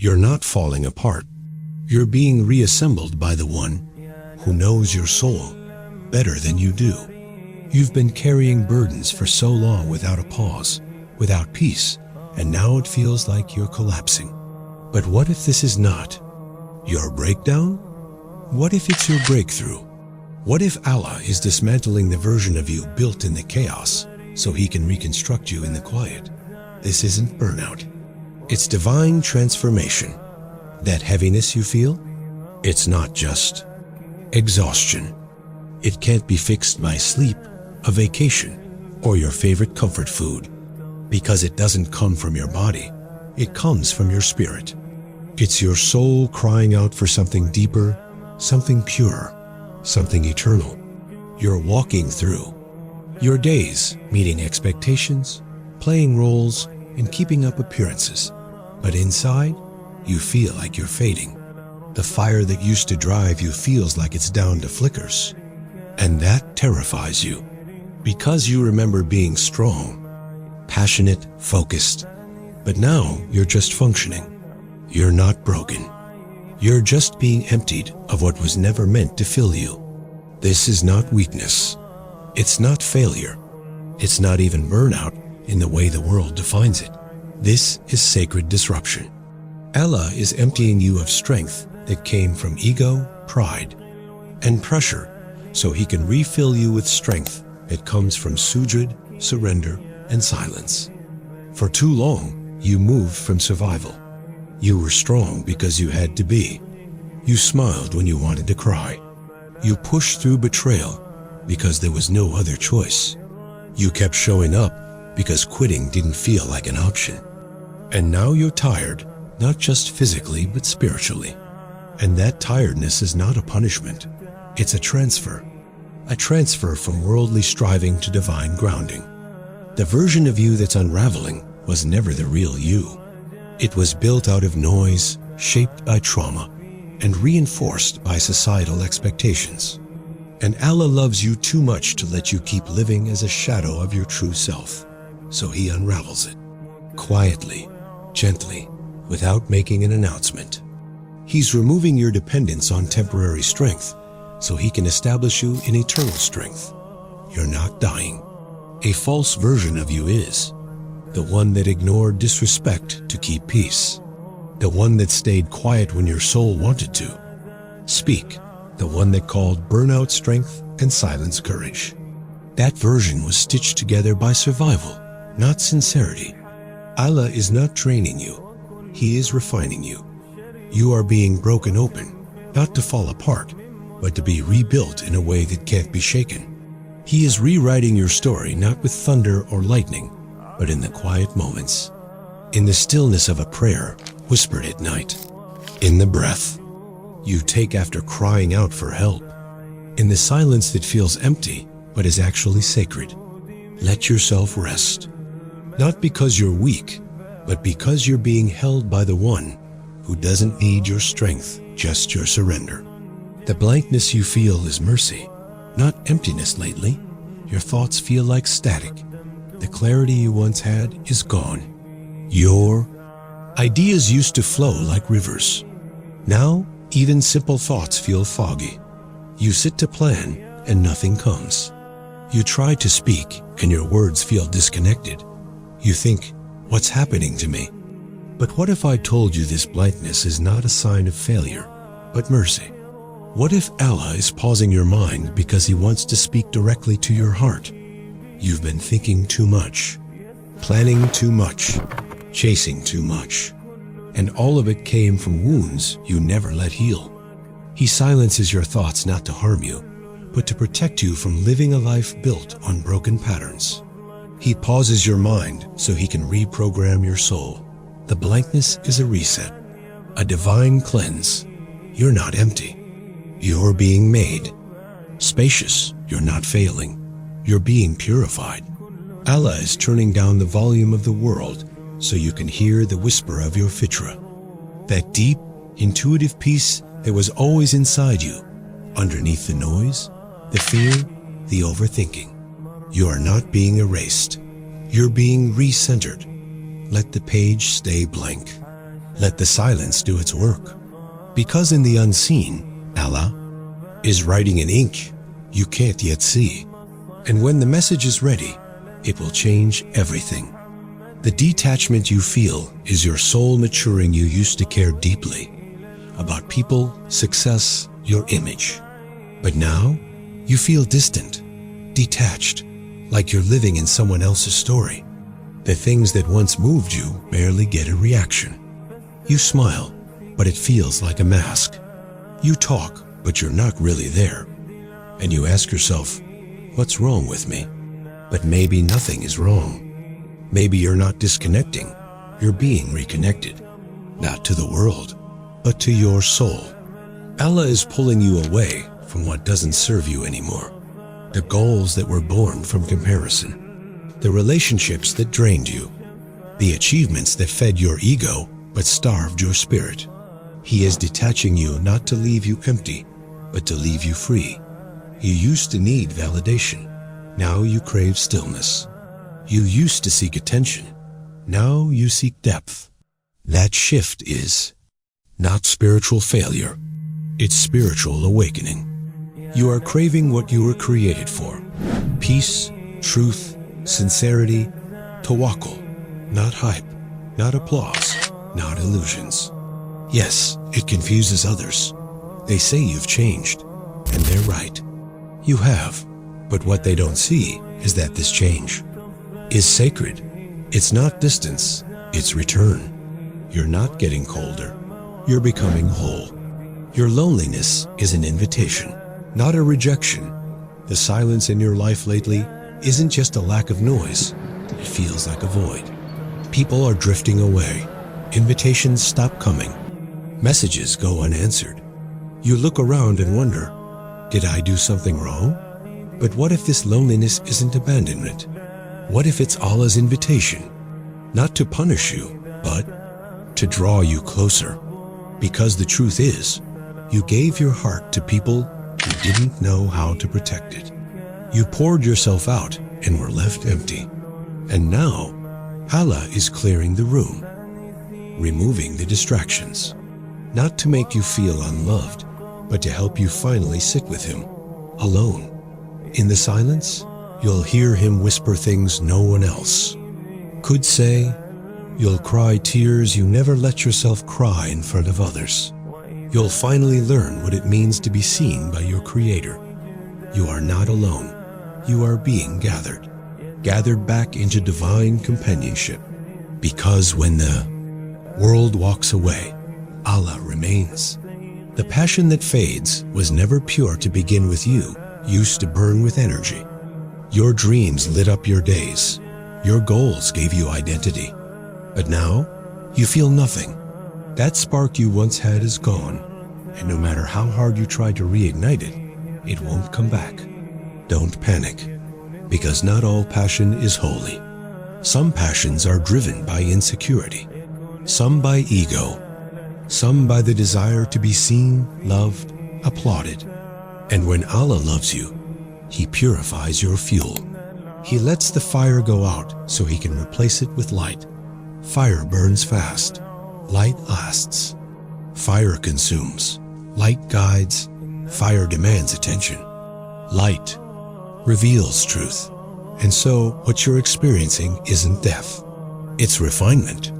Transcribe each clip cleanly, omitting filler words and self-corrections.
You're not falling apart. You're being reassembled by the one who knows your soul better than you do. You've been carrying burdens for so long without a pause, without peace, and now it feels like you're collapsing. But what if this is not your breakdown? What if it's your breakthrough? What if Allah is dismantling the version of you built in the chaos so He can reconstruct you in the quiet? This isn't burnout. It's divine transformation. That heaviness you feel? It's not just exhaustion. It can't be fixed by sleep, a vacation, or your favorite comfort food. Because it doesn't come from your body. It comes from your spirit. It's your soul crying out for something deeper, something pure, something eternal. You're walking through your days, meeting expectations, playing roles, and keeping up appearances. But inside, you feel like you're fading. The fire that used to drive you feels like it's down to flickers. And that terrifies you. Because you remember being strong, passionate, focused. But now you're just functioning. You're not broken. You're just being emptied of what was never meant to fill you. This is not weakness. It's not failure. It's not even burnout in the way the world defines it. This is sacred disruption. Allah is emptying you of strength that came from ego, pride, and pressure, so He can refill you with strength that comes from sujud, surrender, and silence. For too long, you moved from survival. You were strong because you had to be. You smiled when you wanted to cry. You pushed through betrayal because there was no other choice. You kept showing up because quitting didn't feel like an option. And now you're tired, not just physically but spiritually. And that tiredness is not a punishment. It's a transfer from worldly striving to divine grounding. The version of you that's unraveling was never the real you. It was built out of noise, shaped by trauma, and reinforced by societal expectations. And Allah loves you too much to let you keep living as a shadow of your true self. So He unravels it, quietly, gently, without making an announcement. He's removing your dependence on temporary strength so He can establish you in eternal strength. You're not dying. A false version of you is. The one that ignored disrespect to keep peace. The one that stayed quiet when your soul wanted to speak. The one that called burnout strength and silence courage. That version was stitched together by survival, not sincerity. Allah is not training you. He is refining you. You are being broken open, not to fall apart, but to be rebuilt in a way that can't be shaken. He is rewriting your story not with thunder or lightning, but in the quiet moments, in the stillness of a prayer whispered at night, in the breath you take after crying out for help, in the silence that feels empty but is actually sacred. Let yourself rest, not because you're weak, but because you're being held by the one who doesn't need your strength, just your surrender. The blankness you feel is mercy, not emptiness lately. Your thoughts feel like static. The clarity you once had is gone. Your ideas used to flow like rivers. Now, even simple thoughts feel foggy. You sit to plan and nothing comes. You try to speak and your words feel disconnected. You think, what's happening to me? But what if I told you this blankness is not a sign of failure, but mercy? What if Allah is pausing your mind because He wants to speak directly to your heart? You've been thinking too much, planning too much, chasing too much, and all of it came from wounds you never let heal. He silences your thoughts not to harm you, but to protect you from living a life built on broken patterns. He pauses your mind so He can reprogram your soul. The blankness is a reset, a divine cleanse. You're not empty. You're being made spacious. You're not failing. You're being purified. Allah is turning down the volume of the world so you can hear the whisper of your fitra. That deep, intuitive peace that was always inside you, underneath the noise, the fear, the overthinking. You are not being erased. You're being recentered. Let the page stay blank. Let the silence do its work. Because in the unseen, Allah is writing in ink you can't yet see. And when the message is ready, it will change everything. The detachment you feel is your soul maturing. You used to care deeply about people, success, your image. But now you feel distant, detached, like you're living in someone else's story. The things that once moved you barely get a reaction. You smile, but it feels like a mask. You talk, but you're not really there. And you ask yourself, what's wrong with me? But maybe nothing is wrong. Maybe you're not disconnecting, you're being reconnected. Not to the world, but to your soul. Allah is pulling you away from what doesn't serve you anymore. The goals that were born from comparison. The relationships that drained you. The achievements that fed your ego but starved your spirit. He is detaching you not to leave you empty, but to leave you free. You used to need validation. Now you crave stillness. You used to seek attention. Now you seek depth. That shift is not spiritual failure. It's spiritual awakening. You are craving what you were created for. Peace, truth, sincerity, tawakkul. Not hype, not applause, not illusions. Yes, it confuses others. They say you've changed, and they're right. You have, but what they don't see is that this change is sacred. It's not distance, it's return. You're not getting colder, you're becoming whole. Your loneliness is an invitation, not a rejection. The silence in your life lately isn't just a lack of noise, it feels like a void. People are drifting away, invitations stop coming, messages go unanswered. You look around and wonder, did I do something wrong? But what if this loneliness isn't abandonment? What if it's Allah's invitation, not to punish you, but to draw you closer? Because the truth is, you gave your heart to people who didn't know how to protect it. You poured yourself out and were left empty. And now, Allah is clearing the room, removing the distractions, not to make you feel unloved, but to help you finally sit with Him, alone. In the silence, you'll hear Him whisper things no one else could say. You'll cry tears you never let yourself cry in front of others. You'll finally learn what it means to be seen by your Creator. You are not alone. You are being gathered back into divine companionship. Because when the world walks away, Allah remains. The passion that fades was never pure to begin with. You used to burn with energy. Your dreams lit up your days. Your goals gave you identity. But now, you feel nothing. That spark you once had is gone. And no matter how hard you try to reignite it, it won't come back. Don't panic, because not all passion is holy. Some passions are driven by insecurity, some by ego, some by the desire to be seen, loved, applauded. And when Allah loves you, He purifies your fuel. He lets the fire go out so He can replace it with light. Fire burns fast, light lasts. Fire consumes, light guides. Fire demands attention. Light reveals truth. And so what you're experiencing isn't death, it's refinement.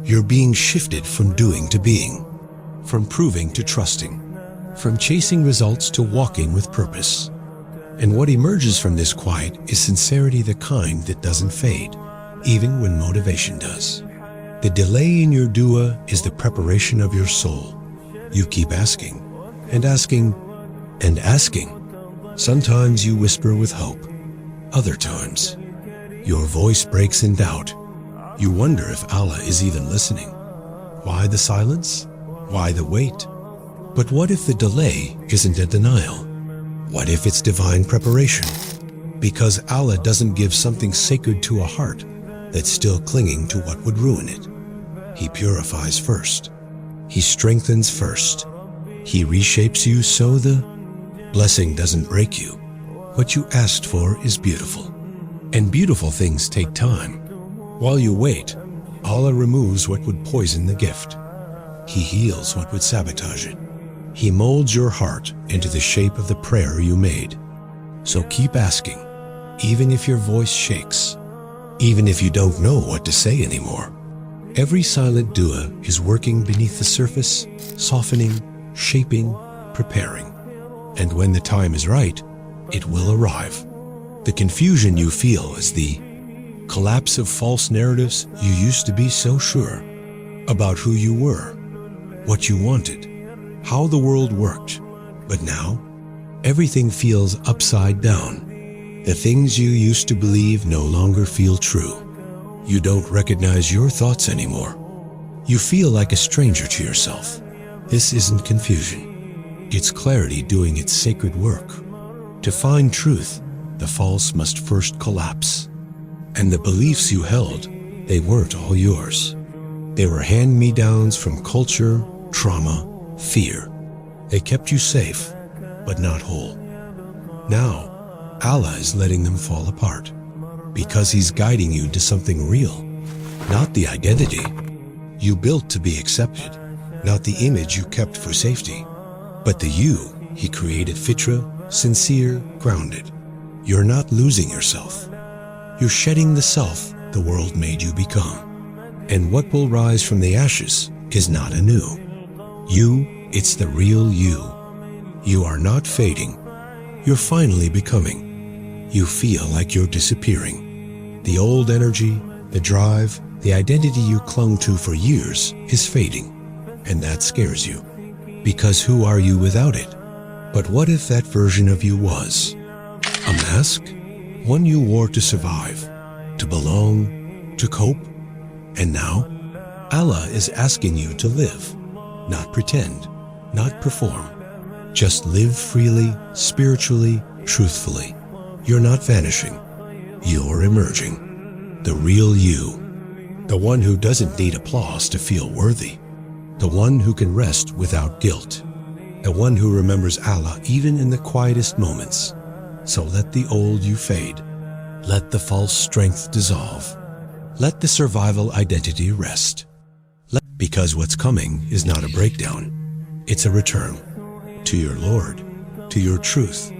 You're being shifted from doing to being, from proving to trusting, from chasing results to walking with purpose. And what emerges from this quiet is sincerity, the kind that doesn't fade, even when motivation does. The delay in your dua is the preparation of your soul. You keep asking, and asking, and asking. Sometimes you whisper with hope. Other times, your voice breaks in doubt. You wonder if Allah is even listening. Why the silence? Why the wait? But what if the delay isn't a denial? What if it's divine preparation? Because Allah doesn't give something sacred to a heart that's still clinging to what would ruin it. He purifies first. He strengthens first. He reshapes you so the blessing doesn't break you. What you asked for is beautiful. And beautiful things take time. While you wait, Allah removes what would poison the gift. He heals what would sabotage it. He molds your heart into the shape of the prayer you made. So keep asking, even if your voice shakes, even if you don't know what to say anymore. Every silent dua is working beneath the surface, softening, shaping, preparing. And when the time is right, it will arrive. The confusion you feel is the collapse of false narratives. You used to be so sure about who you were, what you wanted, how the world worked. But now, everything feels upside down. The things you used to believe no longer feel true. You don't recognize your thoughts anymore. You feel like a stranger to yourself. This isn't confusion. It's clarity doing its sacred work. To find truth, the false must first collapse. And the beliefs you held, they weren't all yours. They were hand-me-downs from culture, trauma, fear. They kept you safe, but not whole. Now, Allah is letting them fall apart, because He's guiding you to something real, not the identity you built to be accepted, not the image you kept for safety, but the you He created fitra, sincere, grounded. You're not losing yourself. You're shedding the self the world made you become. And what will rise from the ashes is not anew. You, it's the real you. You are not fading. You're finally becoming. You feel like you're disappearing. The old energy, the drive, the identity you clung to for years is fading. And that scares you. Because who are you without it? But what if that version of you was a mask? One you wore to survive, to belong, to cope. And now, Allah is asking you to live, not pretend, not perform. Just live freely, spiritually, truthfully. You're not vanishing. You're emerging. The real you. The one who doesn't need applause to feel worthy. The one who can rest without guilt. The one who remembers Allah even in the quietest moments. So let the old you fade. Let the false strength dissolve. Let the survival identity rest. Because what's coming is not a breakdown. It's a return. To your Lord. To your truth.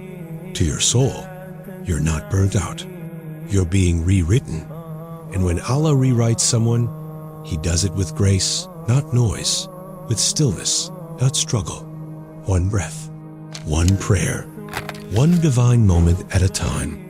To your soul. You're not burnt out. You're being rewritten. And when Allah rewrites someone, He does it with grace, not noise. With stillness, not struggle. One breath. One prayer. One divine moment at a time.